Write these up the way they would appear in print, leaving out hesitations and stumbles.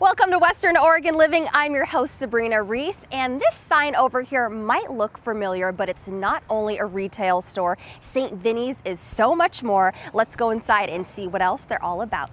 Welcome to Western Oregon Living. I'm your host, Sabrina Reese, and this sign over here might look familiar, but it's not only a retail store. St. Vinnie's is so much more. Let's go inside and see what else they're all about.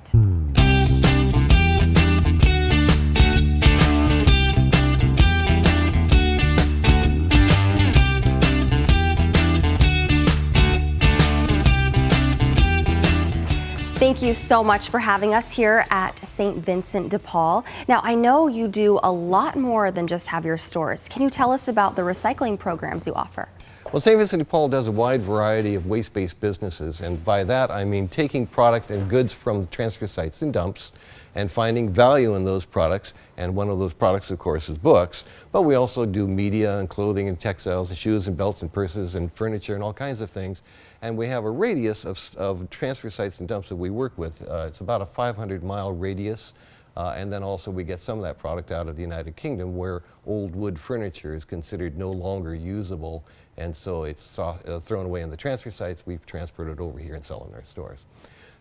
Thank you so much for having us here at St. Vincent de Paul. Now, I know you do a lot more than just have your stores. Can you tell us about the recycling programs you offer? Well, St. Vincent de Paul does a wide variety of waste-based businesses, and by that I mean taking products and goods from transfer sites and dumps and finding value in those products, and one of those products, of course, is books, but we also do media and clothing and textiles and shoes and belts and purses and furniture and all kinds of things, and we have a radius of transfer sites and dumps that we work with. It's about a 500-mile radius. And then also we get some of that product out of the United Kingdom where old wood furniture is considered no longer usable, and so it's thrown away in the transfer sites. We've transported it over here and sell in our stores.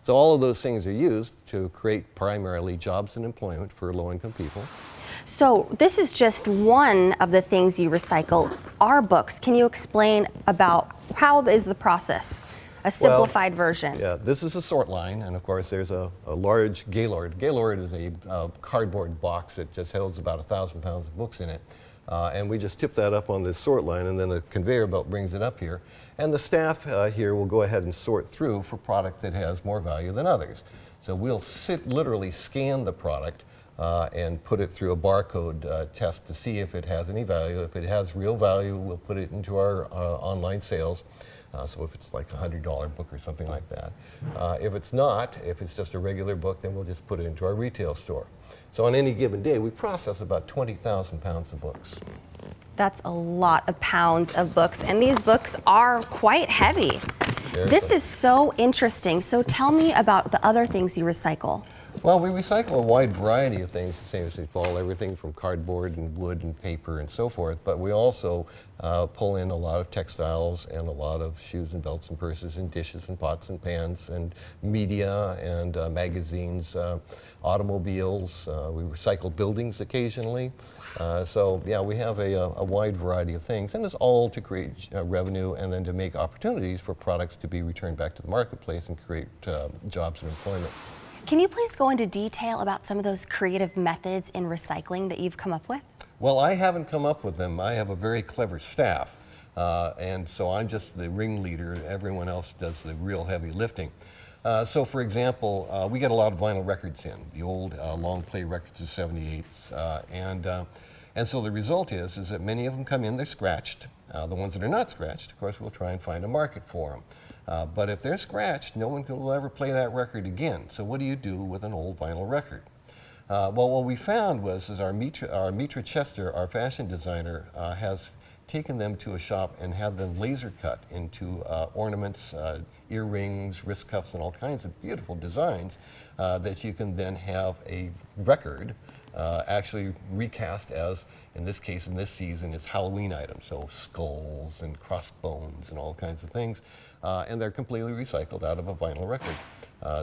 So all of those things are used to create primarily jobs and employment for low-income people. So this is just one of the things you recycle. Our books, can you explain about how is the process? A simplified version. Yeah, this is a sort line, and of course there's a large Gaylord. Gaylord is a cardboard box that just holds about 1,000 pounds of books in it. And we just tip that up on this sort line, and then a conveyor belt brings it up here. And the staff here will go ahead and sort through for product that has more value than others. So we'll literally scan the product and put it through a barcode test to see if it has any value. If it has real value, we'll put it into our online sales. So if it's like a $100 book or something like that. If it's not, if it's just a regular book, then we'll just put it into our retail store. So on any given day, we process about 20,000 pounds of books. That's a lot of pounds of books, and these books are quite heavy. This is so interesting. So tell me about the other things you recycle. Well, we recycle a wide variety of things at St. Vincent de Paul, everything from cardboard and wood and paper and so forth, but we also pull in a lot of textiles and a lot of shoes and belts and purses and dishes and pots and pans and media and magazines, automobiles. We recycle buildings occasionally. So yeah, we have a wide variety of things, and it's all to create revenue and then to make opportunities for products to be returned back to the marketplace and create jobs and employment. Can you please go into detail about some of those creative methods in recycling that you've come up with? Well, I haven't come up with them. I have a very clever staff, and so I'm just the ringleader. Everyone else does the real heavy lifting. So, for example, we get a lot of vinyl records in, the old long play records of 78s, and so the result is that many of them come in, they're scratched. The ones that are not scratched, of course, we'll try and find a market for them. But if they're scratched, no one will ever play that record again. So what do you do with an old vinyl record? Well, what we found was our Mitra Chester, our fashion designer, has taken them to a shop and had them laser cut into ornaments, earrings, wrist cuffs, and all kinds of beautiful designs that you can then have a record actually recast as, in this case, in this season, it's Halloween items, so skulls and crossbones and all kinds of things, and they're completely recycled out of a vinyl record.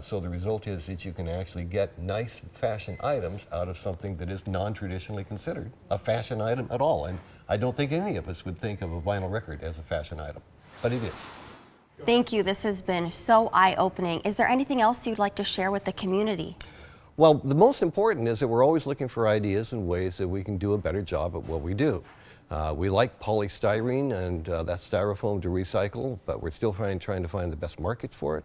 So the result is that you can actually get nice fashion items out of something that is non-traditionally considered a fashion item at all, and I don't think any of us would think of a vinyl record as a fashion item, but it is. Thank you. This has been so eye-opening. Is there anything else you'd like to share with the community? Well, the most important is that we're always looking for ideas and ways that we can do a better job at what we do. We like polystyrene and that's styrofoam to recycle, but we're still trying to find the best markets for it.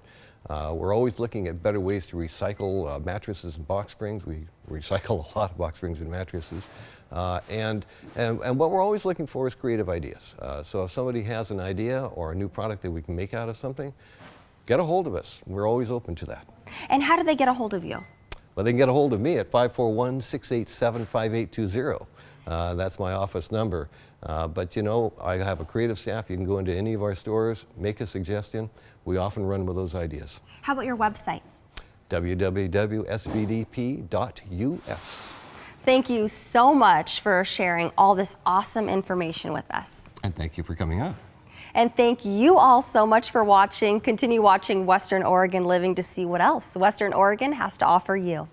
We're always looking at better ways to recycle mattresses and box springs. We recycle a lot of box springs and mattresses. And what we're always looking for is creative ideas. So if somebody has an idea or a new product that we can make out of something, get a hold of us. We're always open to that. And how do they get a hold of you? Well, they can get a hold of me at 541-687-5820. That's my office number. But you know, I have a creative staff. You can go into any of our stores, make a suggestion. We often run with those ideas. How about your website? www.svdp.us. Thank you so much for sharing all this awesome information with us. And thank you for coming on. And thank you all so much for watching. Continue watching Western Oregon Living to see what else Western Oregon has to offer you.